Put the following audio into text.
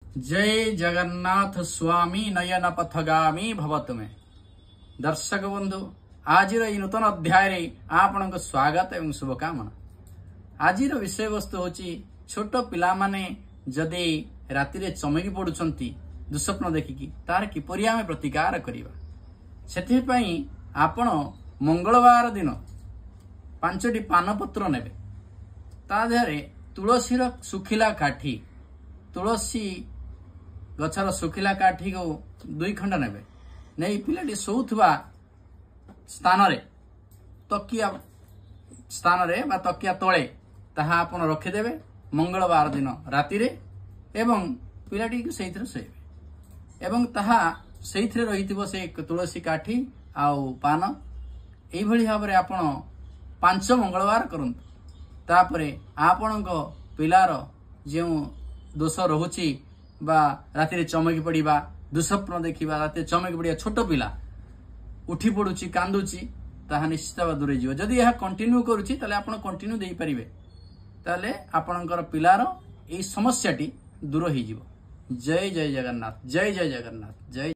जय जगन्नाथ स्वामी नयन पथगामी भवतु में। दर्शक बंधु आज नूतन अध्याय आपण स्वागत एवं शुभकामना। आज विषय वस्तु हूँ छोट पिला माने जदि राति चमकी पड़ुंट दुस्वप्न देखिकी तार किपरि आमे प्रतिकार करिबा सेथिपई आपण मंगलवार दिन 5टी पानपत्र नेबे ता देहरे तुलसीर सुखिला काठी तुलसी गछर सुखिला काठी को 2 खंड नेबे नहीं पिलाटी शोथुवा स्थान रे तकिया स्थान रे बा तकिया तळे ताहा आपण रखिदेबे मंगलवार दिन राति रे एवं पिलाटी को सेहिथरे सेबे एवं ताहा सेहिथरे रहिथिबो से तुलसी काठी आउ पान एई भली भाबरे आपण 5 मंगलवार करंतु तापरे आपणको पिलार जे दोष रहुची बा राति चमकी पड़िबा दुस्वप्न देखिबा राति चमकी पड़िया छोट पिला उठी पड़ुची कांदुची ताहा निश्चित भाव दूरे जीव जदि यह कंटिन्यू करूची ताले आपण कंटिन्यू देई परिबे ताले आपणकर पिलार एई समस्याटी दूर होई जीव। जय जय जगन्नाथ जय जय जगन्नाथ जय।